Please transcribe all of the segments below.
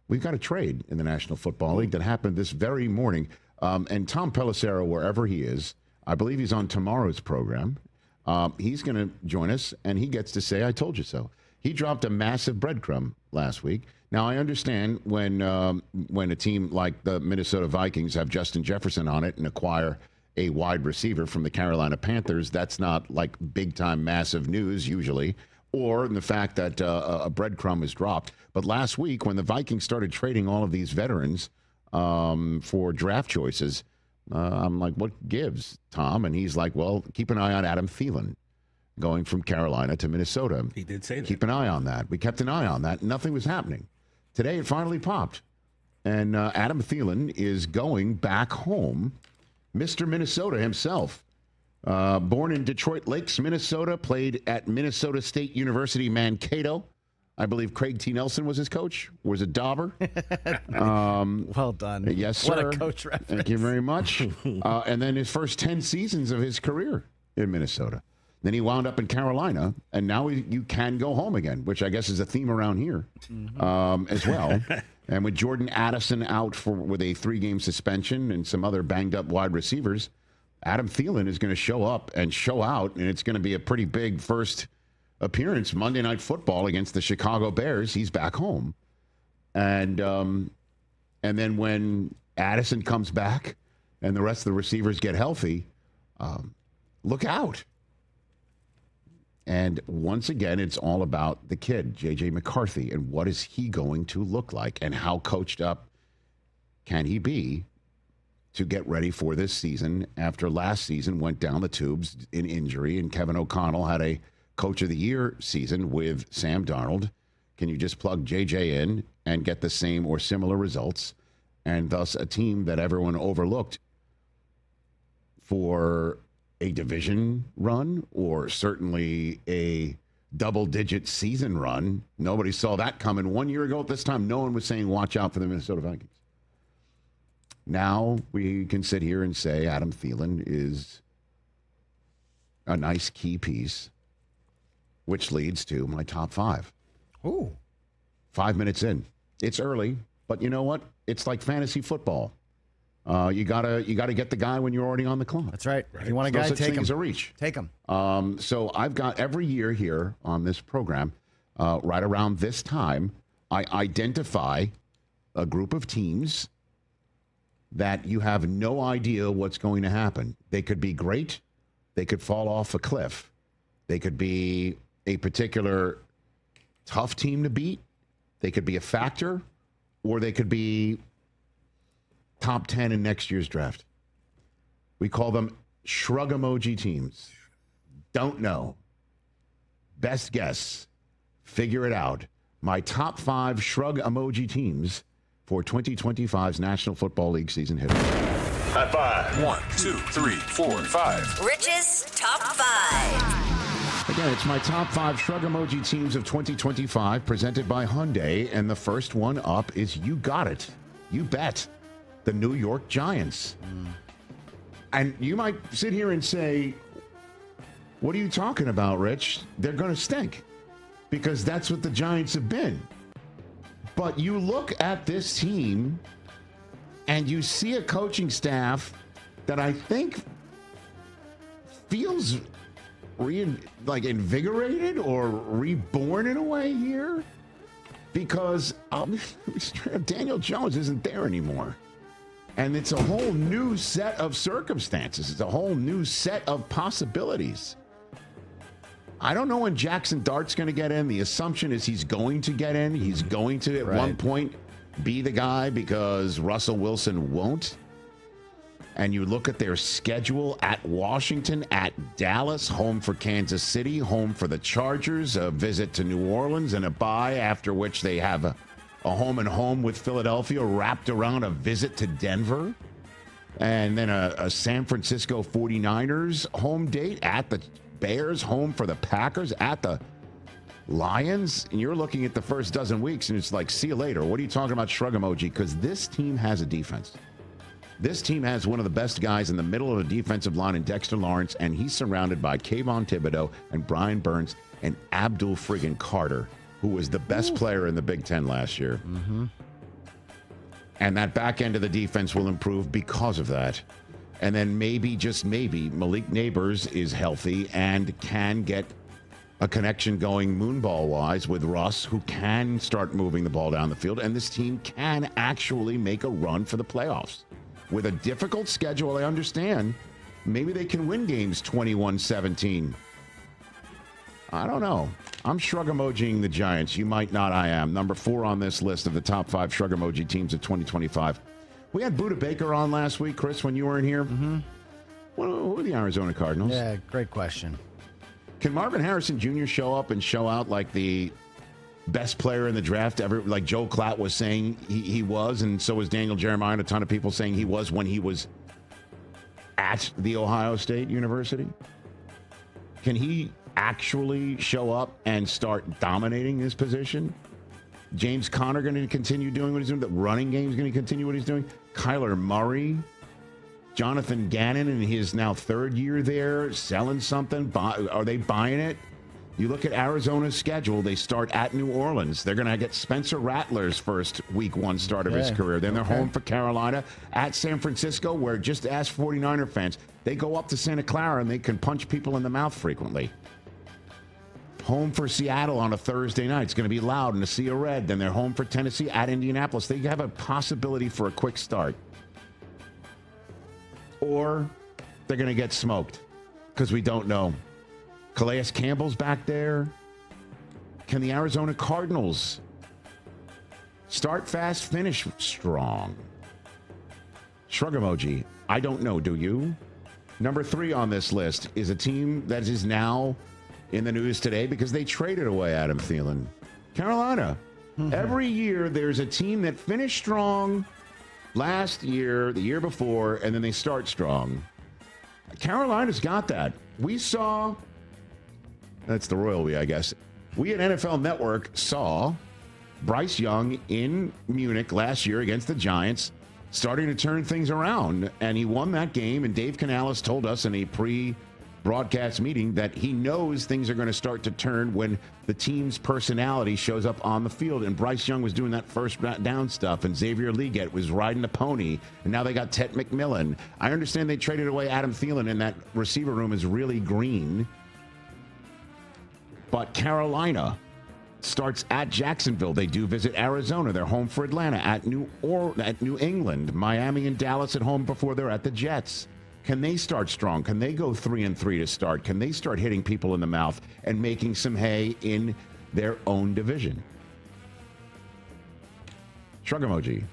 we've got a trade in the National Football League that happened this very morning. And Tom Pelissero, wherever he is, I believe he's on tomorrow's program. He's going to join us, and he gets to say, I told you so. He dropped a massive breadcrumb last week. Now, I understand when a team like the Minnesota Vikings have Justin Jefferson on it and acquire a wide receiver from the Carolina Panthers, that's not like big-time massive news usually, or the fact that a breadcrumb is dropped. But last week, when the Vikings started trading all of these veterans for draft choices, I'm like, what gives, Tom? And he's like, well, keep an eye on Adam Thielen going from Carolina to Minnesota. He did say that. Keep an eye on that. We kept an eye on that. Nothing was happening. Today, it finally popped. And Adam Thielen is going back home. Mr. Minnesota himself. Born in Detroit Lakes, Minnesota, played at Minnesota State University, Mankato. I believe Craig T. Nelson was his coach. Was it Dauber? Well done. Yes, sir. What a coach reference. Thank you very much. And then his first 10 seasons of his career in Minnesota. Then he wound up in Carolina, and now you can go home again, which I guess is a theme around here as well. And with Jordan Addison out with a 3-game suspension and some other banged-up wide receivers, Adam Thielen is going to show up and show out, and it's going to be a pretty big first appearance, Monday Night Football against the Chicago Bears. He's back home. And then when Addison comes back and the rest of the receivers get healthy, look out. And once again, it's all about the kid, J.J. McCarthy, and what is he going to look like and how coached up can he be to get ready for this season after last season went down the tubes in injury and Kevin O'Connell had a Coach of the Year season with Sam Darnold. Can you just plug J.J. in and get the same or similar results? And thus a team that everyone overlooked for a division run or certainly a double-digit season run. Nobody saw that coming. 1 year ago at this time, no one was saying, watch out for the Minnesota Vikings. Now we can sit here and say Adam Thielen is a nice key piece, which leads to my top 5. Ooh. 5 minutes in. It's early, but you know what? It's like fantasy football. You gotta get the guy when you're already on the clock. That's right. If you want a guy, take him. A reach. Take him. So I've got every year here on this program, right around this time, I identify a group of teams that you have no idea what's going to happen. They could be great. They could fall off a cliff. They could be a particular tough team to beat. They could be a factor, or they could be top 10 in next year's draft. We call them Shrug Emoji teams. Don't know. Best guess. Figure it out. My top 5 Shrug Emoji teams for 2025's National Football League season history. High five. 1, 2, 3, 4, 5. Rich's top 5. Again, it's my top 5 Shrug Emoji teams of 2025 presented by Hyundai. And the first one up is you got it. You bet. The New York Giants. And you might sit here and say, what are you talking about, Rich? They're going to stink because that's what the Giants have been. But you look at this team and you see a coaching staff that I think feels invigorated or reborn in a way here because Daniel Jones isn't there anymore. And it's a whole new set of circumstances. It's a whole new set of possibilities. I don't know when Jackson Dart's going to get in. The assumption is he's going to get in. He's going to, at one point, be the guy because Russell Wilson won't. And you look at their schedule at Washington, at Dallas, home for Kansas City, home for the Chargers, a visit to New Orleans, and a bye, after which they have a home and home with Philadelphia wrapped around a visit to Denver, and then a San Francisco 49ers home date at the Bears, home for the Packers, at the Lions. And you're looking at the first dozen weeks, and it's like, see you later. What are you talking about, Shrug Emoji? Because this team has a defense. This team has one of the best guys in the middle of the defensive line in Dexter Lawrence, and he's surrounded by Kayvon Thibodeau and Brian Burns and Abdul friggin' Carter, who was the best player in the Big Ten last year. And that back end of the defense will improve because of that. And then maybe, just maybe, Malik Neighbors is healthy and can get a connection going moonball-wise with Russ, who can start moving the ball down the field. And this team can actually make a run for the playoffs. With a difficult schedule, I understand. Maybe they can win games 21-17. I don't know. I'm shrug emojiing the Giants. You might not. I am. Number 4 on this list of the top 5 shrug emoji teams of 2025. We had Buda Baker on last week, Chris, when you weren't here. Mm-hmm. Who are the Arizona Cardinals? Yeah, great question. Can Marvin Harrison Jr. show up and show out like the best player in the draft ever? Like Joe Klatt was saying he was, and so was Daniel Jeremiah, and a ton of people saying he was when he was at the Ohio State University. Can he actually show up and start dominating his position? James Conner going to continue doing what he's doing? The running game is going to continue what he's doing? Kyler Murray? Jonathan Gannon in his now 3rd year there, selling something? Are they buying it? You look at Arizona's schedule, they start at New Orleans. They're going to get Spencer Rattler's first week 1 start of his career. Then they're home for Carolina, at San Francisco, where just ask 49er fans, they go up to Santa Clara and they can punch people in the mouth frequently. Home for Seattle on a Thursday night. It's going to be loud in a sea of red. Then they're home for Tennessee at Indianapolis. They have a possibility for a quick start. Or they're going to get smoked because we don't know. Calais Campbell's back there. Can the Arizona Cardinals start fast, finish strong? Shrug emoji. I don't know. Do you? Number 3 on this list is a team that is now in the news today because they traded away Adam Thielen. Carolina. Every year there's a team that finished strong last year, the year before, and then they start strong. Carolina's got that. We saw, that's the royal we, I guess. We at NFL Network saw Bryce Young in Munich last year against the Giants starting to turn things around, and he won that game, and Dave Canales told us in a pre-broadcast meeting that he knows things are going to start to turn when the team's personality shows up on the field, and Bryce Young was doing that first down stuff, and Xavier Legette was riding the pony, and now they got Ted McMillan. I understand they traded away Adam Thielen, and that receiver room is really green, but Carolina starts at Jacksonville. They do visit Arizona. They're home for Atlanta, at New England, Miami and Dallas at home before they're at the Jets. Can they start strong? Can they go 3-3 to start? Can they start hitting people in the mouth and making some hay in their own division? Shrug emoji.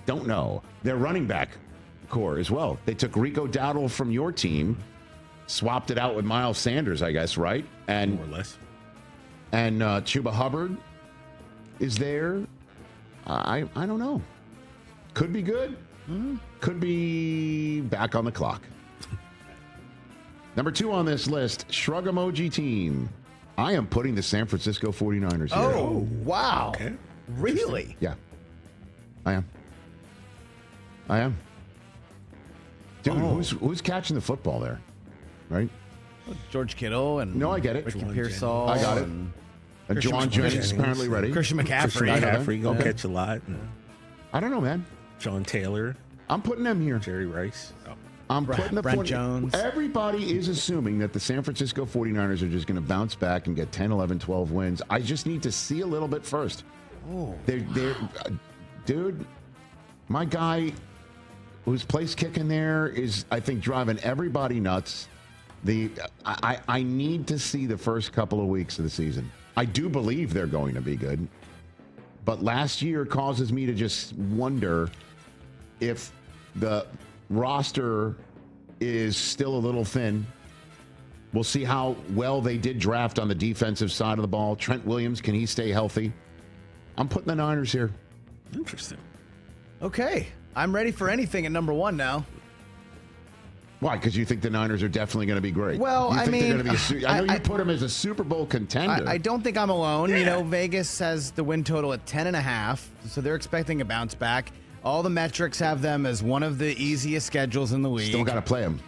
Don't know. Their running back core as well. They took Rico Dowdle from your team, swapped it out with Miles Sanders, I guess, right? And more or less. And Chuba Hubbard is there. I don't know. Could be good. Could be back on the clock. Number 2 on this list, Shrug Emoji team. I am putting the San Francisco 49ers here. Oh, wow. Okay. Really? Yeah. I am. Dude, who's catching the football there? Right? George Kittle and No, I get it. Ricky Juwan Pearsall. I got it. And And Juwan Jennings apparently ready. Christian McCaffrey. McCaffrey gonna catch a lot. I don't know, man. Sean Taylor, I'm putting them here. Jerry Rice. I'm putting the Brent Jones. Everybody is assuming that the San Francisco 49ers are just going to bounce back and get 10, 11, 12 wins. I just need to see a little bit first. Oh. Dude, my guy who's place kicking there is, I think, driving everybody nuts. I need to see the first couple of weeks of the season. I do believe they're going to be good. But last year causes me to just wonder if the roster is still a little thin. We'll see how well they did draft on the defensive side of the ball. Trent Williams, can he stay healthy? I'm putting the Niners here. Interesting. Okay. I'm ready for anything at number 1 now. Why? Because you think the Niners are definitely going to be great. Well, you I think mean, they're going to be I know you put them as a Super Bowl contender. I don't think I'm alone. You know, Vegas has the win total at 10.5, so they're expecting a bounce back. All the metrics have them as one of the easiest schedules in the league. Still got to play them.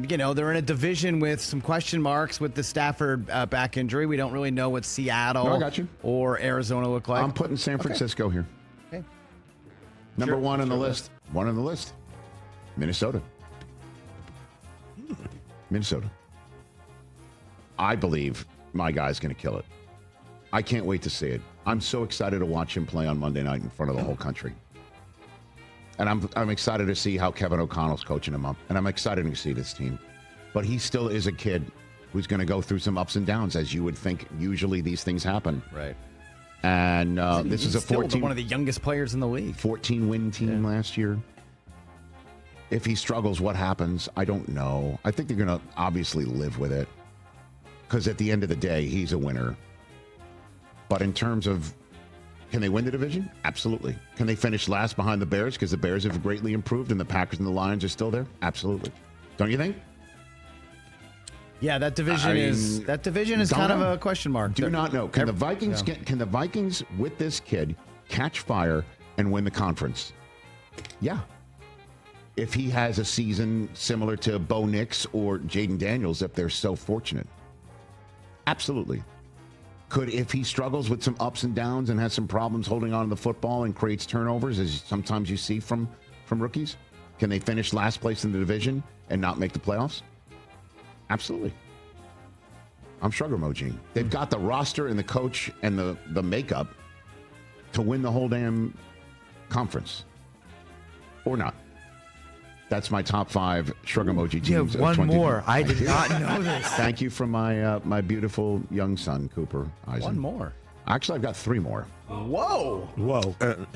You know, they're in a division with some question marks with the Stafford back injury. We don't really know what Seattle No, I got you. or Arizona look like. I'm putting San Francisco here. Okay. Number one on the list. One on the list. Minnesota. Minnesota. I believe my guy's going to kill it. I can't wait to see it. I'm so excited to watch him play on Monday night in front of the whole country. And I'm excited to see how Kevin O'Connell's coaching him up. And I'm excited to see this team. But he still is a kid who's going to go through some ups and downs, as you would think usually these things happen. Right. And this is a 14. One of the youngest players in the league. 14-win team last year. If he struggles, what happens? I don't know. I think they're going to obviously live with it. Because at the end of the day, he's a winner. But in terms of, can they win the division? Absolutely. Can they finish last behind the Bears? Because the Bears have greatly improved and the Packers and the Lions are still there? Absolutely. Don't you think? Yeah, that division is kind of a question mark. Do not know. Can the Vikings with this kid catch fire and win the conference? Yeah. If he has a season similar to Bo Nix or Jaden Daniels, if they're so fortunate. Absolutely. Could, if he struggles with some ups and downs and has some problems holding on to the football and creates turnovers, as sometimes you see from rookies, can they finish last place in the division and not make the playoffs? Absolutely. I'm Shrug Emoji. They've got the roster and the coach and the makeup to win the whole damn conference. Or not. That's my top 5 Shrug Emoji teams. You have one more. I did not know this. Thank you from my beautiful young son, Cooper Eisen. One more. Actually, I've got 3 more. Whoa.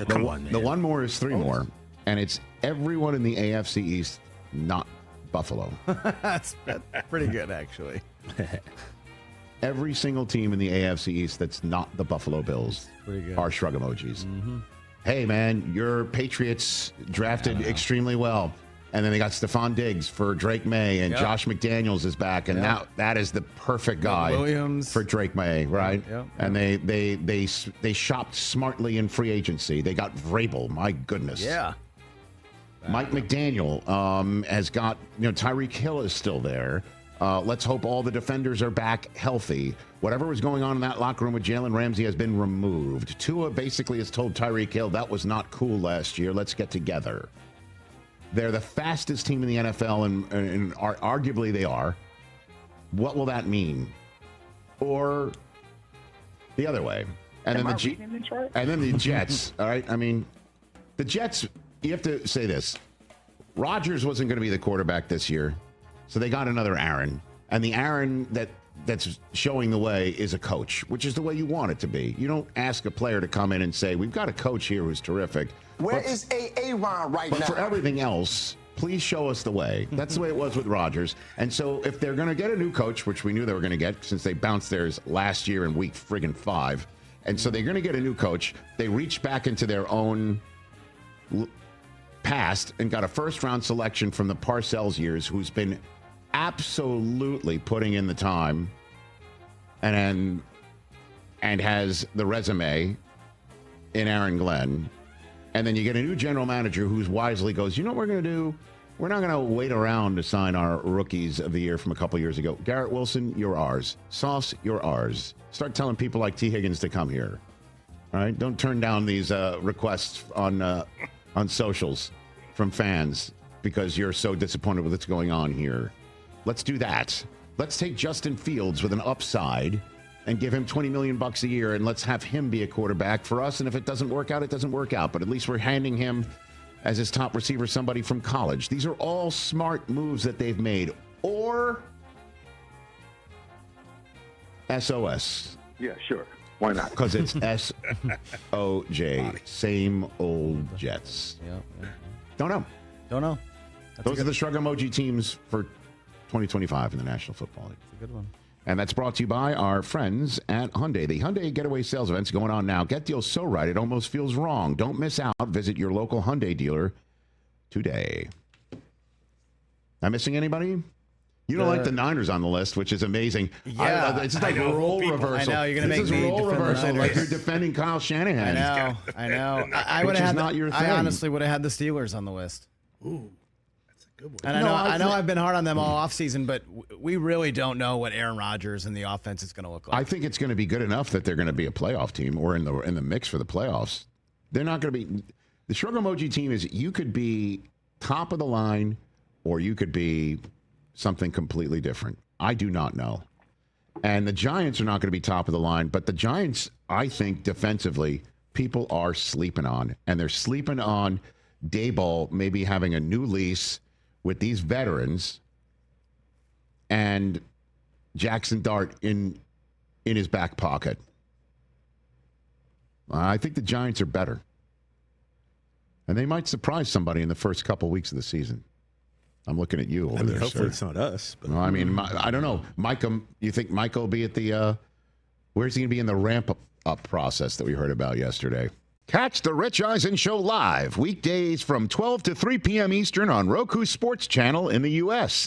Come on, man. The one more is 3 more. And it's everyone in the AFC East, not Buffalo. That's pretty good, actually. Every single team in the AFC East that's not the Buffalo Bills are Shrug Emojis. Mm-hmm. Hey, man, your Patriots drafted extremely well. And then they got Stephon Diggs for Drake May, and Josh McDaniels is back, and now that is the perfect guy for Drake May, right? Yep. And they shopped smartly in free agency. They got Vrabel, my goodness. Yeah. Mike McDaniel has got, Tyreek Hill is still there. Let's hope all the defenders are back healthy. Whatever was going on in that locker room with Jalen Ramsey has been removed. Tua basically has told Tyreek Hill that was not cool last year. Let's get together. They're the fastest team in the NFL, and arguably they are. What will that mean? Or the other way. And then the Jets, all right? I mean, the Jets, you have to say this. Rodgers wasn't going to be the quarterback this year, so they got another Aaron. And the Aaron that's showing the way is a coach, which is the way you want it to be. You don't ask a player to come in and say, we've got a coach here who's terrific. Where is Aaron right now? But for everything else, please show us the way. That's the way it was with Rodgers. And so if they're going to get a new coach, which we knew they were going to get since they bounced theirs last year in week friggin' 5, and so they're going to get a new coach, they reached back into their own past and got a first-round selection from the Parcells years, who's been absolutely putting in the time and has the resume in Aaron Glenn. And then you get a new general manager who's wisely goes, you know what we're going to do? We're not going to wait around to sign our rookies of the year from a couple years ago. Garrett Wilson, you're ours. Sauce, you're ours. Start telling people like T. Higgins to come here. All right? Don't turn down these requests on socials from fans because you're so disappointed with what's going on here. Let's do that. Let's take Justin Fields with an upside and give him $20 million a year, and let's have him be a quarterback for us. And if it doesn't work out, it doesn't work out. But at least we're handing him as his top receiver somebody from college. These are all smart moves that they've made. Or SOS. Yeah, sure. Why not? Because it's SOJ. Same old Jets. Yeah. Don't know. Those are the Shrug Emoji teams for 2025 in the National Football League. That's a good one. And that's brought to you by our friends at Hyundai. The Hyundai Getaway Sales Event's going on now. Get deals so right, it almost feels wrong. Don't miss out. Visit your local Hyundai dealer today. Am I missing anybody? You don't like the Niners on the list, which is amazing. Yeah. It's like role reversal. I know, you're going to make me role defend reversal, the Niners. like you're defending Kyle Shanahan. I know. I would Which is have not your thing. I honestly would have had the Steelers on the list. Ooh, that's a good one. And I know I've been hard on them all offseason, but we really don't know what Aaron Rodgers and the offense is going to look like. I think it's going to be good enough that they're going to be a playoff team or in the mix for the playoffs. They're not going to be. The Shrug Emoji team is you could be top of the line or you could be something completely different. I do not know. And the Giants are not going to be top of the line, but the Giants, I think, defensively, people are sleeping on. And they're sleeping on Daboll maybe having a new lease with these veterans and Jackson Dart in his back pocket. I think the Giants are better. And they might surprise somebody in the first couple weeks of the season. I'm looking at you over there, hopefully sir. it's not us. But. Well, I mean, I don't know. Micah, you think Micah will be at the, where's he going to be in the ramp-up process that we heard about yesterday? Catch the Rich Eisen Show live, weekdays from 12 to 3 p.m. Eastern on Roku Sports Channel in the U.S.